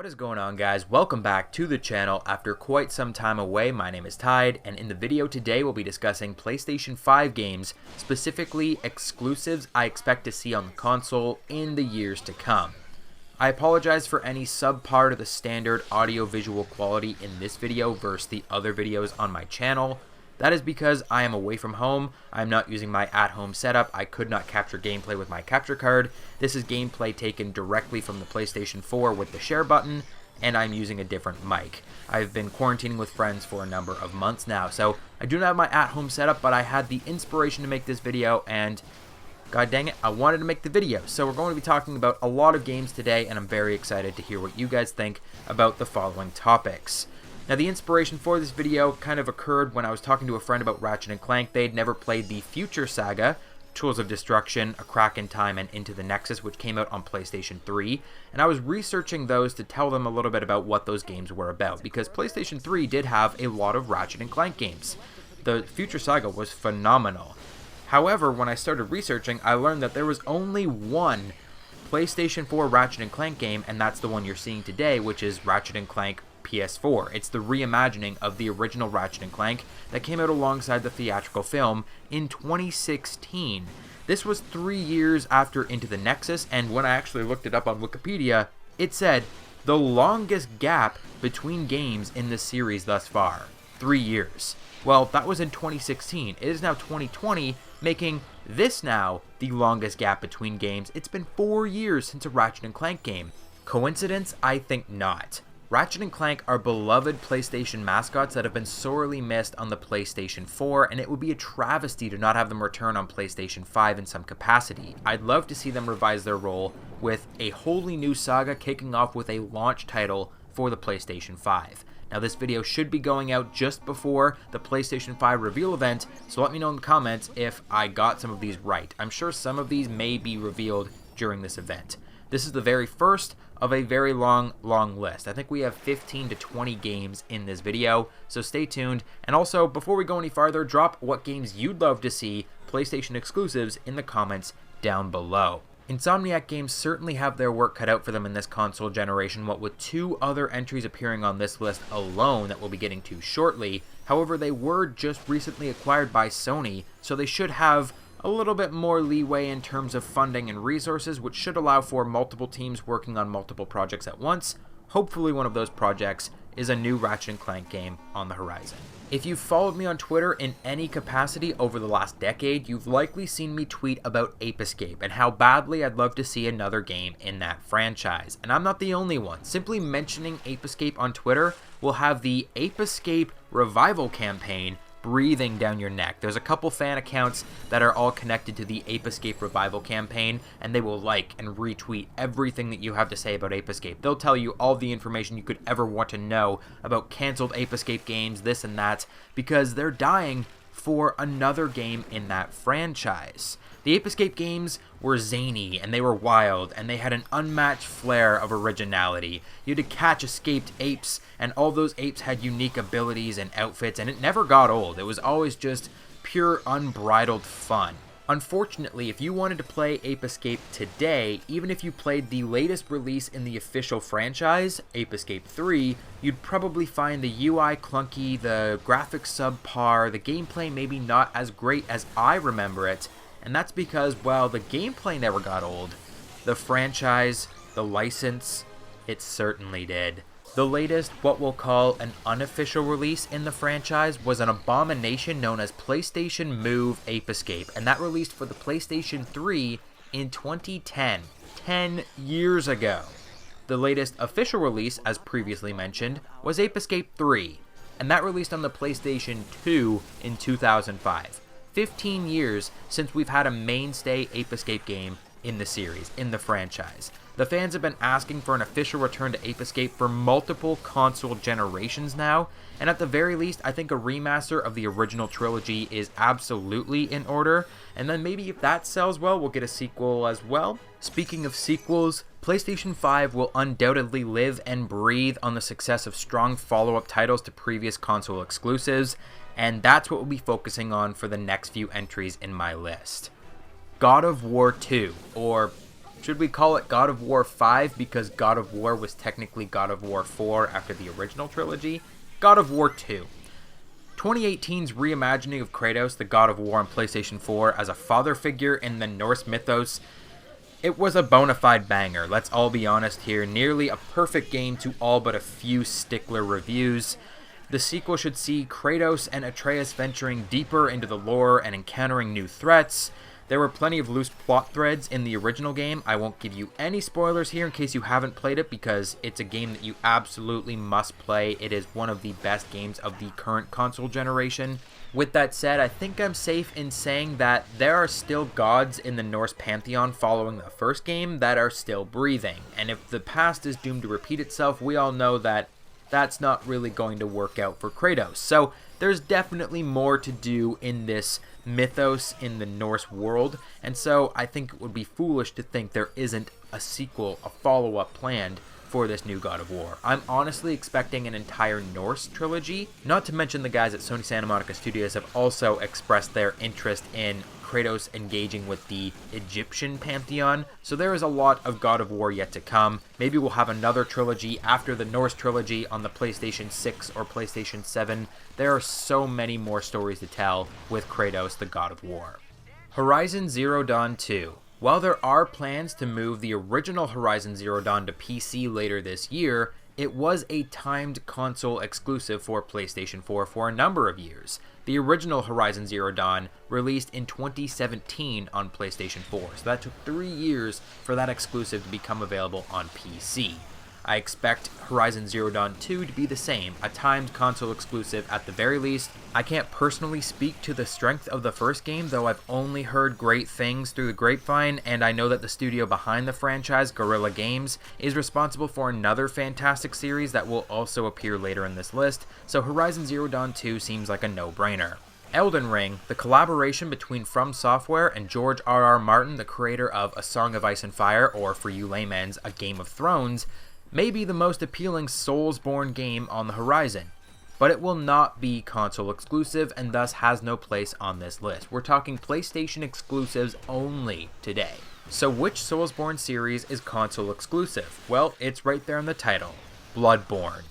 What is going on, guys? Welcome back to the channel after quite some time away. My name is Tide, and in the video today we'll be discussing PlayStation 5 games, specifically exclusives I expect to see on the console in the years to come. I apologize for any subpar to the standard audio-visual quality in this video versus the other videos on my channel. That is because I am away from home. I'm not using my at-home setup. I could not capture gameplay with my capture card. This is gameplay taken directly from the PlayStation 4 with the share button, and I'm using a different mic. I've been quarantining with friends for a number of months now, so I do not have my at-home setup, but I had the inspiration to make this video, and god dang it, I wanted to make the video. So we're going to be talking about a lot of games today, and I'm very excited to hear what you guys think about the following topics. Now, the inspiration for this video kind of occurred when I was talking to a friend about Ratchet & Clank. They'd never played the Future Saga, Tools of Destruction, A Crack in Time, and Into the Nexus, which came out on PlayStation 3, and I was researching those to tell them a little bit about what those games were about, because PlayStation 3 did have a lot of Ratchet & Clank games. The Future Saga was phenomenal. However, when I started researching, I learned that there was only one PlayStation 4 Ratchet & Clank game, and that's the one you're seeing today, which is Ratchet & Clank PS4. It's the reimagining of the original Ratchet & Clank that came out alongside the theatrical film in 2016. This was 3 years after Into the Nexus, and when I actually looked it up on Wikipedia, it said the longest gap between games in the series thus far. 3 years. Well, that was in 2016. It is now 2020, making this now the longest gap between games. It's been 4 years since a Ratchet & Clank game. Coincidence? I think not. Ratchet & Clank are beloved PlayStation mascots that have been sorely missed on the PlayStation 4, and it would be a travesty to not have them return on PlayStation 5 in some capacity. I'd love to see them revise their role with a wholly new saga kicking off with a launch title for the PlayStation 5. Now, this video should be going out just before the PlayStation 5 reveal event, so let me know in the comments if I got some of these right. I'm sure some of these may be revealed during this event. This is the very first of a very long list. I think we have 15 to 20 games in this video, so stay tuned. And also, before we go any farther, drop what games you'd love to see PlayStation exclusives in the comments down below. Insomniac Games certainly have their work cut out for them in this console generation, what with 2 other entries appearing on this list alone that we'll be getting to shortly. However, they were just recently acquired by Sony, so they should have a little bit more leeway in terms of funding and resources, which should allow for multiple teams working on multiple projects at once. Hopefully one of those projects is a new Ratchet & Clank game on the horizon. If you've followed me on Twitter in any capacity over the last decade, you've likely seen me tweet about Ape Escape and how badly I'd love to see another game in that franchise. And I'm not the only one. Simply mentioning Ape Escape on Twitter will have the Ape Escape revival campaign breathing down your neck. There's a couple fan accounts that are all connected to the Ape Escape revival campaign, and they will like and retweet everything that you have to say about Ape Escape. They'll tell you all the information you could ever want to know about canceled Ape Escape games, this and that, because they're dying for another game in that franchise. The Ape Escape games were zany, and they were wild, and they had an unmatched flair of originality. You had to catch escaped apes, and all those apes had unique abilities and outfits, and it never got old. It was always just pure, unbridled fun. Unfortunately, if you wanted to play Ape Escape today, even if you played the latest release in the official franchise, Ape Escape 3, you'd probably find the UI clunky, the graphics subpar, the gameplay maybe not as great as I remember it. And that's because, well, the gameplay never got old. The franchise, the license, it certainly did. The latest, what we'll call an unofficial release in the franchise, was an abomination known as PlayStation Move Ape Escape, and that released for the PlayStation 3 in 2010, 10 years ago. The latest official release, as previously mentioned, was Ape Escape 3, and that released on the PlayStation 2 in 2005. 15 years since we've had a mainstay Ape Escape game in the series, in the franchise. The fans have been asking for an official return to Ape Escape for multiple console generations now, and at the very least, I think a remaster of the original trilogy is absolutely in order, and then maybe if that sells well, we'll get a sequel as well. Speaking of sequels, PlayStation 5 will undoubtedly live and breathe on the success of strong follow-up titles to previous console exclusives, and that's what we'll be focusing on for the next few entries in my list. God of War 2, or Should we call it God of War 5 because God of War was technically God of War 4 after the original trilogy? God of War 2. 2018's reimagining of Kratos, the God of War on PlayStation 4 as a father figure in the Norse mythos, it was a bona fide banger, let's all be honest here. Nearly a perfect game to all but a few stickler reviews. The sequel should see Kratos and Atreus venturing deeper into the lore and encountering new threats. There were plenty of loose plot threads in the original game. I won't give you any spoilers here in case you haven't played it because it's a game that you absolutely must play. It is one of the best games of the current console generation. With that said, I think I'm safe in saying that there are still gods in the Norse pantheon following the first game that are still breathing. And if the past is doomed to repeat itself, we all know that that's not really going to work out for Kratos. So there's definitely more to do in this mythos in the Norse world, and so I think it would be foolish to think there isn't a sequel, a follow-up planned for this new God of War. I'm honestly expecting an entire Norse trilogy, not to mention the guys at Sony Santa Monica Studios have also expressed their interest in Kratos engaging with the Egyptian pantheon, so there is a lot of God of War yet to come. Maybe we'll have another trilogy after the Norse trilogy on the PlayStation 6 or PlayStation 7. There are so many more stories to tell with Kratos, the God of War. Horizon Zero Dawn 2. While there are plans to move the original Horizon Zero Dawn to PC later this year, it was a timed console exclusive for PlayStation 4 for a number of years. The original Horizon Zero Dawn released in 2017 on PlayStation 4, so that took 3 years for that exclusive to become available on PC. I expect Horizon Zero Dawn 2 to be the same, a timed console exclusive at the very least. I can't personally speak to the strength of the first game, though I've only heard great things through the grapevine, and I know that the studio behind the franchise, Guerrilla Games, is responsible for another fantastic series that will also appear later in this list, so Horizon Zero Dawn 2 seems like a no-brainer. Elden Ring, the collaboration between From Software and George R.R. Martin, the creator of A Song of Ice and Fire, or for you laymen's, A Game of Thrones, may be the most appealing Souls-born game on the horizon, but it will not be console exclusive and thus has no place on this list. We're talking PlayStation exclusives only today. So which Soulsborne series is console exclusive? Well, it's right there in the title, Bloodborne.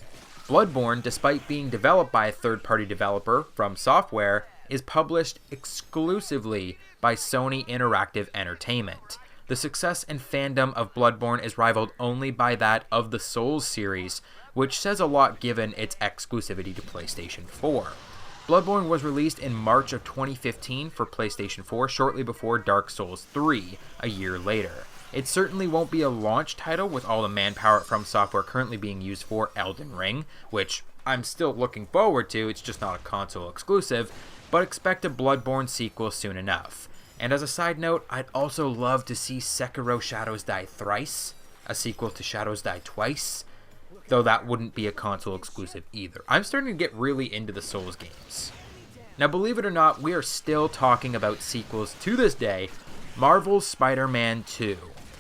Bloodborne, despite being developed by a third-party developer, From Software, is published exclusively by Sony Interactive Entertainment. The success and fandom of Bloodborne is rivaled only by that of the Souls series, which says a lot given its exclusivity to PlayStation 4. Bloodborne was released in March of 2015 for PlayStation 4, shortly before Dark Souls 3, a year later. It certainly won't be a launch title with all the manpower from Software currently being used for Elden Ring, which I'm still looking forward to, it's just not a console exclusive, but expect a Bloodborne sequel soon enough. And as a side note, I'd also love to see Sekiro Shadows Die Thrice, a sequel to Shadows Die Twice, though that wouldn't be a console exclusive either. I'm starting to get really into the Souls games. Now, believe it or not, we are still talking about sequels to this day. Marvel's Spider-Man 2.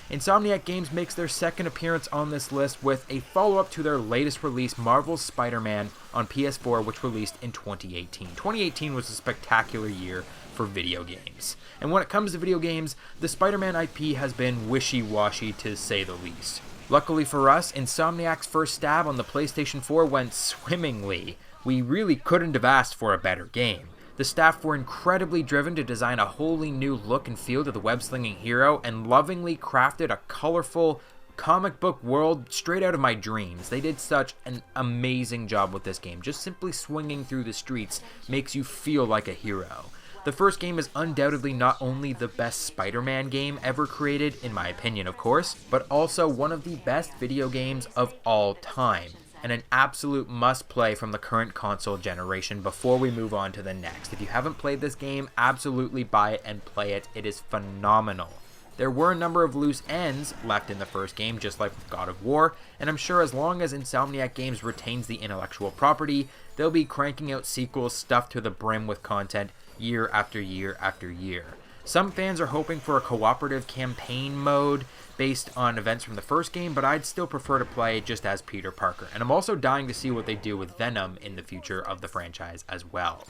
Insomniac Games makes their second appearance on this list with a follow-up to their latest release, Marvel's Spider-Man, on PS4, which released in 2018. 2018 was a spectacular year for video games. And when it comes to video games, the Spider-Man IP has been wishy-washy to say the least. Luckily for us, Insomniac's first stab on the PlayStation 4 went swimmingly. We really couldn't have asked for a better game. The staff were incredibly driven to design a wholly new look and feel to the web-slinging hero and lovingly crafted a colorful comic book world straight out of my dreams. They did such an amazing job with this game. Just simply swinging through the streets makes you feel like a hero. The first game is undoubtedly not only the best Spider-Man game ever created, in my opinion of course, but also one of the best video games of all time, and an absolute must-play from the current console generation before we move on to the next. If you haven't played this game, absolutely buy it and play it. It is phenomenal. There were a number of loose ends left in the first game, just like with God of War, and I'm sure as long as Insomniac Games retains the intellectual property, they'll be cranking out sequels stuffed to the brim with content year after year after year. Some fans are hoping for a cooperative campaign mode based on events from the first game, but I'd still prefer to play just as Peter Parker. And I'm also dying to see what they do with Venom in the future of the franchise as well.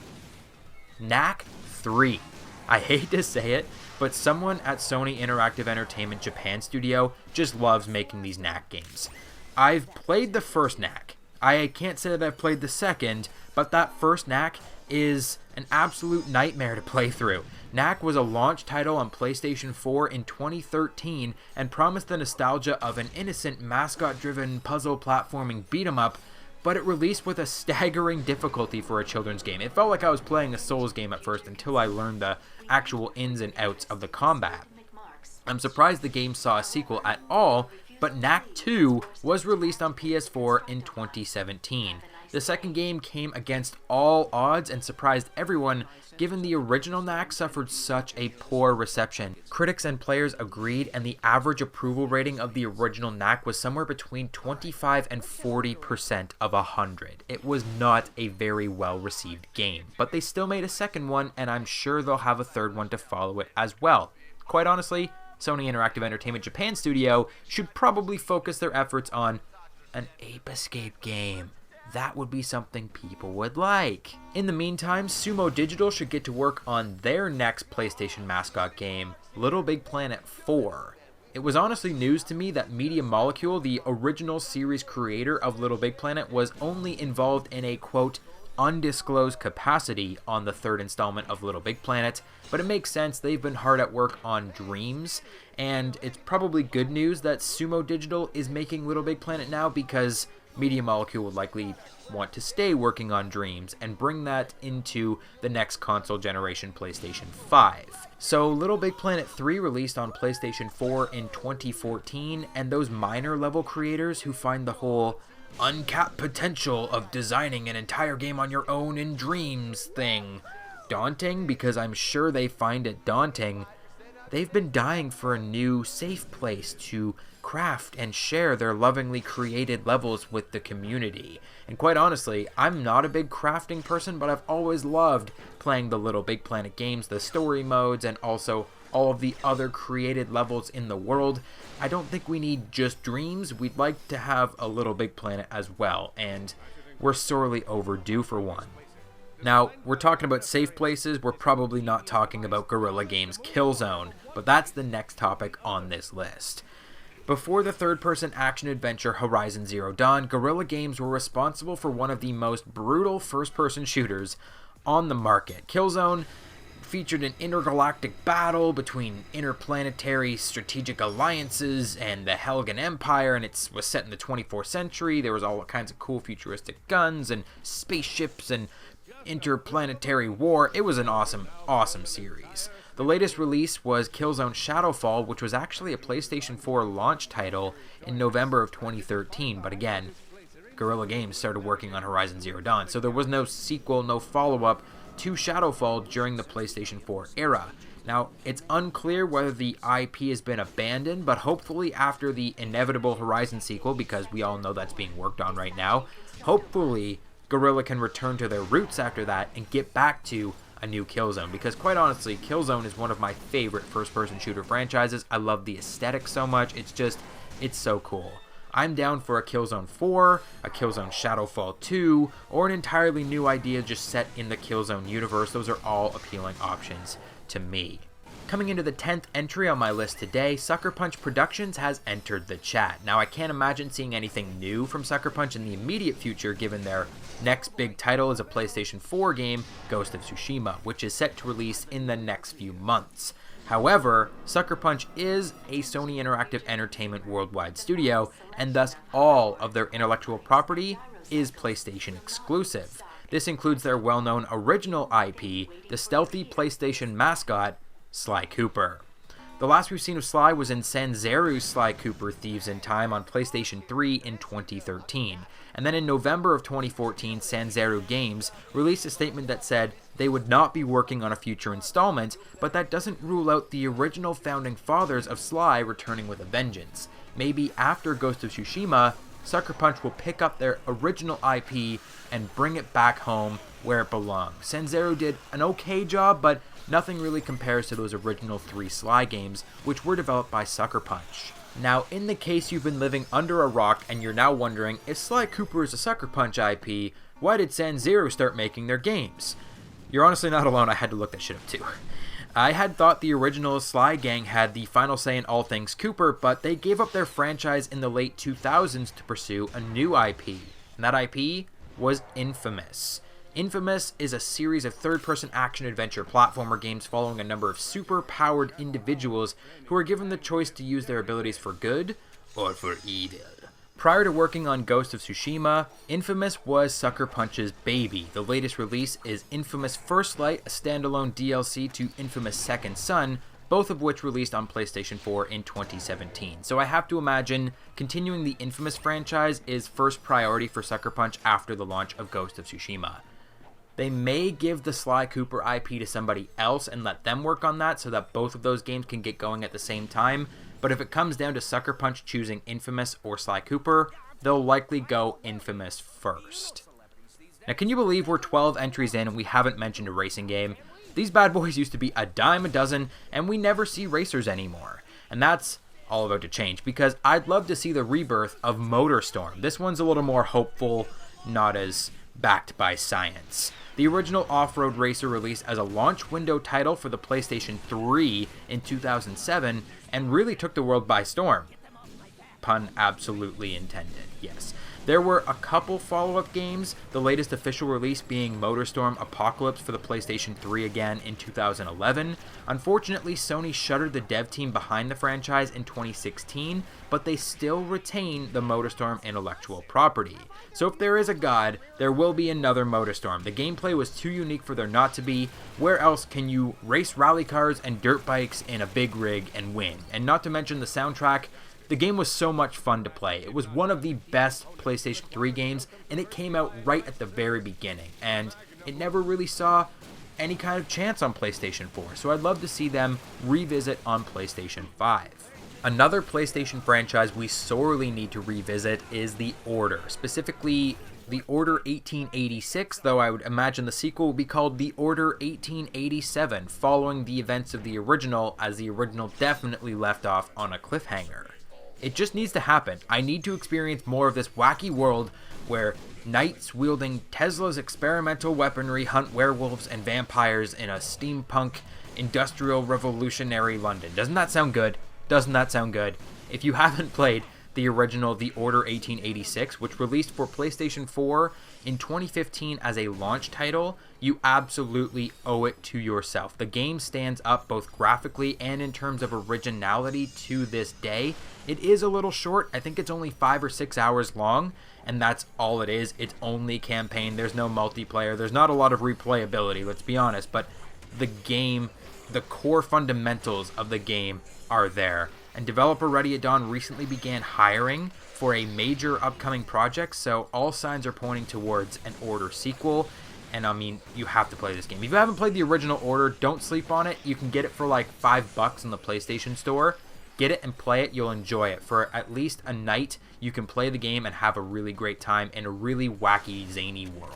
Knack 3. I hate to say it, but someone at Sony Interactive Entertainment Japan Studio just loves making these knack games. I've played the first knack. I can't say that I've played the second, but that first knack is an absolute nightmare to play through. Knack was a launch title on PlayStation 4 in 2013 and promised the nostalgia of an innocent mascot-driven puzzle platforming beat-em-up, but it released with a staggering difficulty for a children's game. It felt like I was playing a Souls game at first until I learned the actual ins and outs of the combat. I'm surprised the game saw a sequel at all, but Knack 2 was released on PS4 in 2017. The second game came against all odds and surprised everyone, given the original Knack suffered such a poor reception. Critics and players agreed, and the average approval rating of the original Knack was somewhere between 25 and 40% of 100. It was not a very well received game, but they still made a second one, and I'm sure they'll have a third one to follow it as well. Quite honestly, Sony Interactive Entertainment Japan Studio should probably focus their efforts on an ape escape game. That would be something people would like. In the meantime, Sumo Digital should get to work on their next PlayStation mascot game, Little Big Planet 4. It was honestly news to me that Media Molecule, the original series creator of Little Big Planet, was only involved in a, quote, undisclosed capacity on the third installment of Little Big Planet, but it makes sense. They've been hard at work on Dreams, and it's probably good news that Sumo Digital is making Little Big Planet now, because Media Molecule would likely want to stay working on Dreams and bring that into the next console generation, PlayStation 5. So Little Big Planet 3 released on PlayStation 4 in 2014, and those minor level creators who find the whole uncapped potential of designing an entire game on your own in Dreams thing daunting, because I'm sure they find it daunting, they've been dying for a new safe place to craft and share their lovingly created levels with the community. And quite honestly, I'm not a big crafting person, but I've always loved playing the Little Big Planet games, the story modes, and also all of the other created levels in the world. I don't think we need just Dreams. We'd like to have a Little Big Planet as well, and we're sorely overdue for one. Now, we're talking about safe places. We're probably not talking about Guerrilla Games' Killzone, but that's the next topic on this list. Before the third-person action-adventure Horizon Zero Dawn, Guerrilla Games were responsible for one of the most brutal first-person shooters on the market. Killzone featured an intergalactic battle between interplanetary strategic alliances and the Helgen Empire, and it was set in the 24th century. There was all kinds of cool futuristic guns and spaceships and interplanetary war. It was an awesome series. The latest release was Killzone Shadowfall, which was actually a PlayStation 4 launch title in November of 2013, but again, Guerrilla Games started working on Horizon Zero Dawn, so there was no sequel, no follow-up to Shadowfall during the PlayStation 4 era. Now, it's unclear whether the IP has been abandoned, but hopefully after the inevitable Horizon sequel, because we all know that's being worked on right now, hopefully Guerrilla can return to their roots after that and get back to a new Killzone, because quite honestly, Killzone is one of my favorite first-person shooter franchises. I love the aesthetic so much. It's so cool. I'm down for a Killzone 4, a Killzone Shadowfall 2, or an entirely new idea just set in the Killzone universe. Those are all appealing options to me. Coming into the 10th entry on my list today, Sucker Punch Productions has entered the chat. Now, I can't imagine seeing anything new from Sucker Punch in the immediate future, given their next big title is a PlayStation 4 game, Ghost of Tsushima, which is set to release in the next few months. However, Sucker Punch is a Sony Interactive Entertainment worldwide studio, and thus all of their intellectual property is PlayStation exclusive. This includes their well-known original IP, the stealthy PlayStation mascot, Sly Cooper. The last we've seen of Sly was in Sanzaru's Sly Cooper Thieves in Time on PlayStation 3 in 2013. And then in November of 2014, Sanzaru Games released a statement that said they would not be working on a future installment, but that doesn't rule out the original founding fathers of Sly returning with a vengeance. Maybe after Ghost of Tsushima, Sucker Punch will pick up their original IP and bring it back home where it belongs. Sanzaru did an okay job, but nothing really compares to those original 3 Sly games, which were developed by Sucker Punch. Now, in the case you've been living under a rock and you're now wondering, if Sly Cooper is a Sucker Punch IP, why did Sanzaru start making their games? You're honestly not alone, I had to look that shit up too. I had thought the original Sly gang had the final say in all things Cooper, but they gave up their franchise in the late 2000s to pursue a new IP, and that IP was Infamous. Infamous is a series of third-person action-adventure platformer games following a number of super-powered individuals who are given the choice to use their abilities for good or for evil. Prior to working on Ghost of Tsushima, Infamous was Sucker Punch's baby. The latest release is Infamous First Light, a standalone DLC to Infamous Second Son, both of which released on PlayStation 4 in 2017. So I have to imagine continuing the Infamous franchise is first priority for Sucker Punch after the launch of Ghost of Tsushima. They may give the Sly Cooper IP to somebody else and let them work on that so that both of those games can get going at the same time, but if it comes down to Sucker Punch choosing Infamous or Sly Cooper, they'll likely go Infamous first. Now, can you believe we're 12 entries in and we haven't mentioned a racing game? These bad boys used to be a dime a dozen, and we never see racers anymore. And that's all about to change, because I'd love to see the rebirth of MotorStorm. This one's a little more hopeful, not as backed by science. The original off-road racer released as a launch window title for the PlayStation 3 in 2007 and really took the world by storm. Pun absolutely intended, yes. There were a couple follow-up games, the latest official release being MotorStorm Apocalypse for the PlayStation 3 again in 2011. Unfortunately, Sony shuttered the dev team behind the franchise in 2016, but they still retain the MotorStorm intellectual property. So if there is a god, there will be another MotorStorm. The gameplay was too unique for there not to be. Where else can you race rally cars and dirt bikes in a big rig and win? And not to mention the soundtrack. The game was so much fun to play. It was one of the best PlayStation 3 games, and it came out right at the very beginning, and it never really saw any kind of chance on PlayStation 4, so I'd love to see them revisit on PlayStation 5. Another PlayStation franchise we sorely need to revisit is The Order, specifically The Order 1886, though I would imagine the sequel will be called The Order 1887, following the events of the original, as the original definitely left off on a cliffhanger. It just needs to happen. I need to experience more of this wacky world where knights wielding Tesla's experimental weaponry hunt werewolves and vampires in a steampunk, industrial, revolutionary London. Doesn't that sound good? Doesn't that sound good? If you haven't played the original The Order 1886, which released for PlayStation 4 in 2015 as a launch title, you absolutely owe it to yourself. The game stands up both graphically and in terms of originality to this day. It is a little short. I think it's only 5 or 6 hours long, and that's all it is. It's only campaign. There's no multiplayer. There's not a lot of replayability, let's be honest, but the game, the core fundamentals of the game are there. And developer Ready at Dawn recently began hiring for a major upcoming project, so all signs are pointing towards an Order sequel. And I mean, you have to play this game. If you haven't played the original Order, don't sleep on it. You can get it for like $5 in the PlayStation Store. Get it and play it. You'll enjoy it. For at least a night, you can play the game and have a really great time in a really wacky, zany world.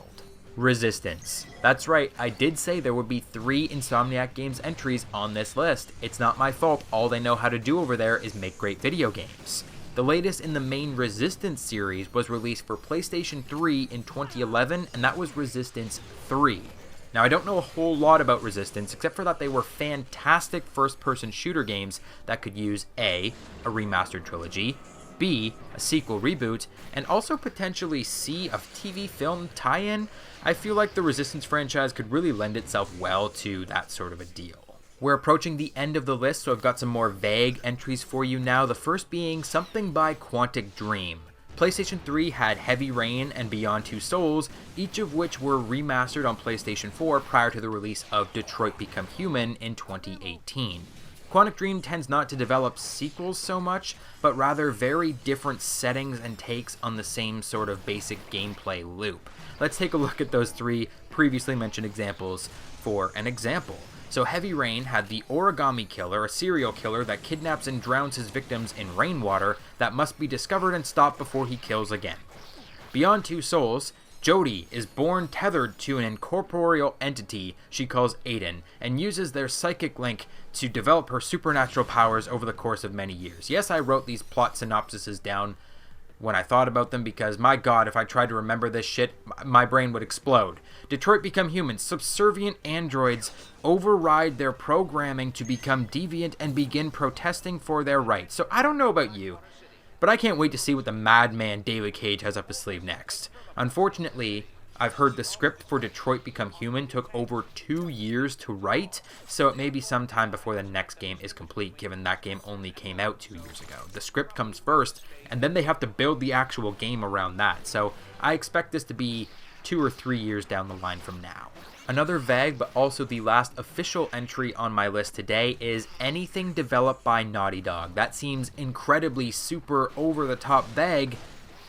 Resistance. That's right, I did say there would be 3 Insomniac Games entries on this list. It's not my fault. All they know how to do over there is make great video games. The latest in the main Resistance series was released for PlayStation 3 in 2011, and that was Resistance 3. Now, I don't know a whole lot about Resistance, except for that they were fantastic first-person shooter games that could use A, a remastered trilogy, B, a sequel reboot, and also potentially C, a TV film tie-in. I feel like the Resistance franchise could really lend itself well to that sort of a deal. We're approaching the end of the list, so I've got some more vague entries for you now, the first being something by Quantic Dream. PlayStation 3 had Heavy Rain and Beyond Two Souls, each of which were remastered on PlayStation 4 prior to the release of Detroit Become Human in 2018. Quantic Dream tends not to develop sequels so much, but rather very different settings and takes on the same sort of basic gameplay loop. Let's take a look at those 3 previously mentioned examples for an example. So Heavy Rain had the Origami Killer, a serial killer that kidnaps and drowns his victims in rainwater that must be discovered and stopped before he kills again. Beyond Two Souls, Jodie is born tethered to an incorporeal entity she calls Aiden, and uses their psychic link to develop her supernatural powers over the course of many years. Yes, I wrote these plot synopsises down when I thought about them because, my god, if I tried to remember this shit, my brain would explode. Detroit Become Human. Subservient androids override their programming to become deviant and begin protesting for their rights. So I don't know about you, but I can't wait to see what the madman David Cage has up his sleeve next. Unfortunately, I've heard the script for Detroit Become Human took over 2 years to write, so it may be some time before the next game is complete, given that game only came out 2 years ago. The script comes first, and then they have to build the actual game around that, so I expect this to be 2 or 3 years down the line from now. Another vague, but also the last official entry on my list today is anything developed by Naughty Dog. That seems incredibly super over-the-top vague,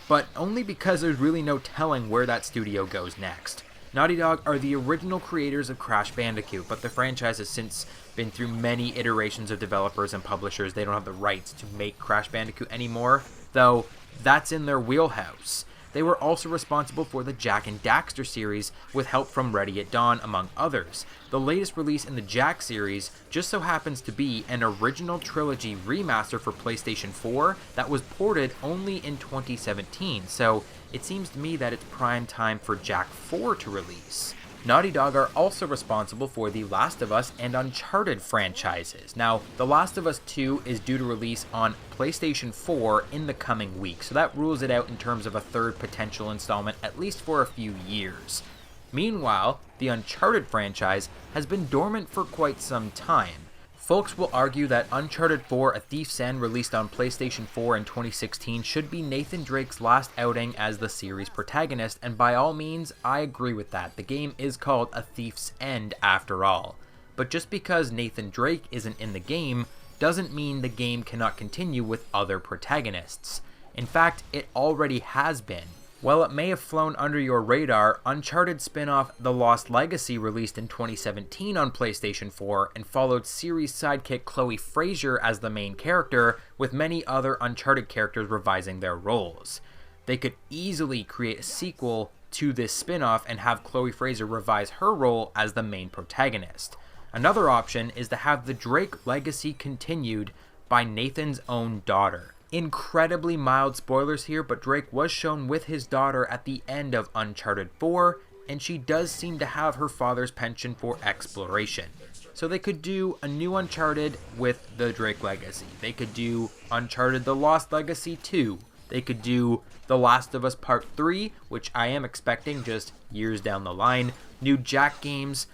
but only because there's really no telling where that studio goes next. Naughty Dog are the original creators of Crash Bandicoot, but the franchise has since been through many iterations of developers and publishers. They don't have the rights to make Crash Bandicoot anymore, though that's in their wheelhouse. They were also responsible for the Jak and Daxter series with help from Ready at Dawn, among others. The latest release in the Jak series just so happens to be an original trilogy remaster for PlayStation 4 that was ported only in 2017, so it seems to me that it's prime time for Jak 4 to release. Naughty Dog are also responsible for the Last of Us and Uncharted franchises. Now, The Last of Us 2 is due to release on PlayStation 4 in the coming week, so that rules it out in terms of a third potential installment, at least for a few years. Meanwhile, the Uncharted franchise has been dormant for quite some time. Folks will argue that Uncharted 4: A Thief's End, released on PlayStation 4 in 2016, should be Nathan Drake's last outing as the series protagonist, and by all means, I agree with that. The game is called A Thief's End after all. But just because Nathan Drake isn't in the game, doesn't mean the game cannot continue with other protagonists. In fact, it already has been. While it may have flown under your radar, Uncharted spin-off The Lost Legacy released in 2017 on PlayStation 4 and followed series sidekick Chloe Frazer as the main character, with many other Uncharted characters revising their roles. They could easily create a sequel to this spin-off and have Chloe Frazer revise her role as the main protagonist. Another option is to have the Drake legacy continued by Nathan's own daughter. Incredibly mild spoilers here, but Drake was shown with his daughter at the end of Uncharted 4, and she does seem to have her father's penchant for exploration. So they could do a new Uncharted with the Drake legacy. They could do Uncharted The Lost Legacy 2. They could do The Last of Us Part 3, which I am expecting just years down the line. New Jak games.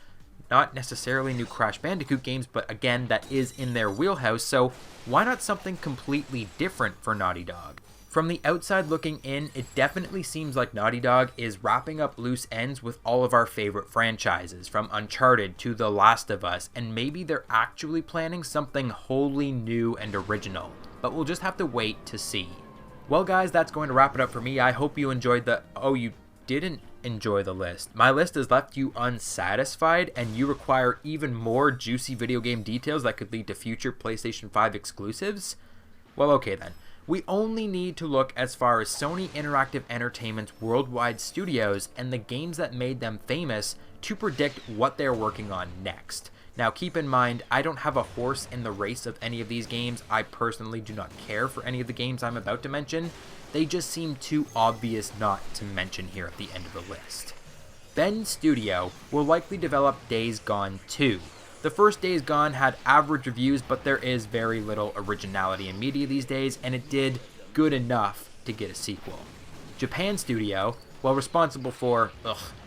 Not necessarily new Crash Bandicoot games, but again, that is in their wheelhouse, so why not something completely different for Naughty Dog? From the outside looking in, it definitely seems like Naughty Dog is wrapping up loose ends with all of our favorite franchises, from Uncharted to The Last of Us, and maybe they're actually planning something wholly new and original, but we'll just have to wait to see. Well guys, that's going to wrap it up for me. I hope you enjoyed the... Oh, you didn't enjoy the list. My list has left you unsatisfied and you require even more juicy video game details that could lead to future PlayStation 5 exclusives? Well, okay then. We only need to look as far as Sony Interactive Entertainment's worldwide studios and the games that made them famous to predict what they're working on next. Now keep in mind, I don't have a horse in the race of any of these games. I personally do not care for any of the games I'm about to mention. They just seem too obvious not to mention here at the end of the list. Bend Studio will likely develop Days Gone 2. The first Days Gone had average reviews, but there is very little originality in media these days, and it did good enough to get a sequel. Japan Studio, while responsible for,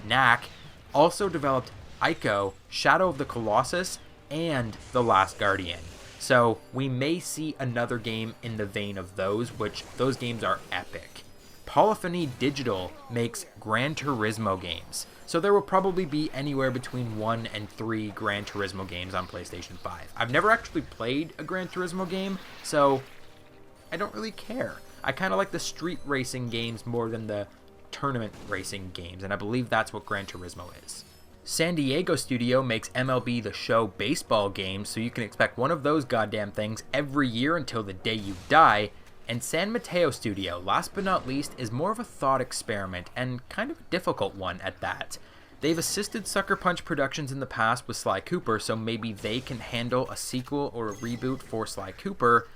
Knack, also developed Ico, Shadow of the Colossus, and The Last Guardian. So we may see another game in the vein of those, which those games are epic. Polyphony Digital makes Gran Turismo games, so there will probably be anywhere between 1 and 3 Gran Turismo games on PlayStation 5. I've never actually played a Gran Turismo game, so I don't really care. I kind of like the street racing games more than the tournament racing games, and I believe that's what Gran Turismo is. San Diego Studio makes MLB The Show baseball games, so you can expect one of those goddamn things every year until the day you die. And San Mateo Studio, last but not least, is more of a thought experiment, and kind of a difficult one at that. They've assisted Sucker Punch Productions in the past with Sly Cooper, so maybe they can handle a sequel or a reboot for Sly Cooper,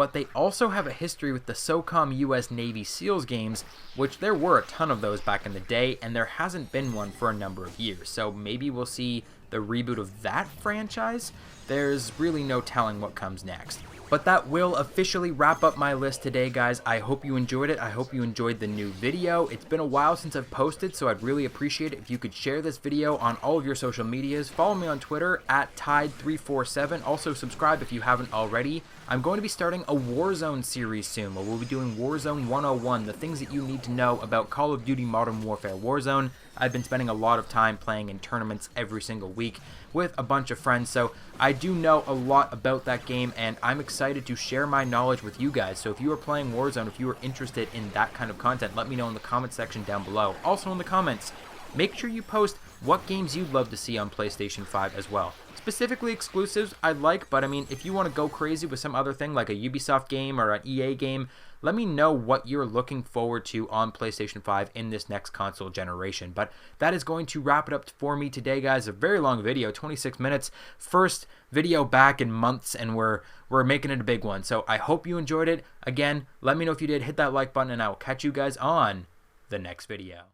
but they also have a history with the SOCOM US Navy SEALs games, which there were a ton of those back in the day, and there hasn't been one for a number of years. So maybe we'll see the reboot of that franchise. There's really no telling what comes next. But that will officially wrap up my list today, guys. I hope you enjoyed it. I hope you enjoyed the new video. It's been a while since I've posted, so I'd really appreciate it if you could share this video on all of your social medias. Follow me on Twitter at Tide347. Also subscribe if you haven't already. I'm going to be starting a Warzone series soon, where we'll be doing Warzone 101, the things that you need to know about Call of Duty Modern Warfare Warzone. I've been spending a lot of time playing in tournaments every single week with a bunch of friends, so I do know a lot about that game, and I'm excited to share my knowledge with you guys. So if you are playing Warzone, if you are interested in that kind of content, let me know in the comment section down below. Also in the comments, make sure you post what games you'd love to see on PlayStation 5 as well. Specifically exclusives I'd like, but I mean, if you want to go crazy with some other thing like a Ubisoft game or an EA game, let me know what you're looking forward to on PlayStation 5 in this next console generation. But that is going to wrap it up for me today, guys. A very long video, 26 minutes. First video back in months, and we're making it a big one. So I hope you enjoyed it. Again, let me know if you did. Hit that like button, and I will catch you guys on the next video.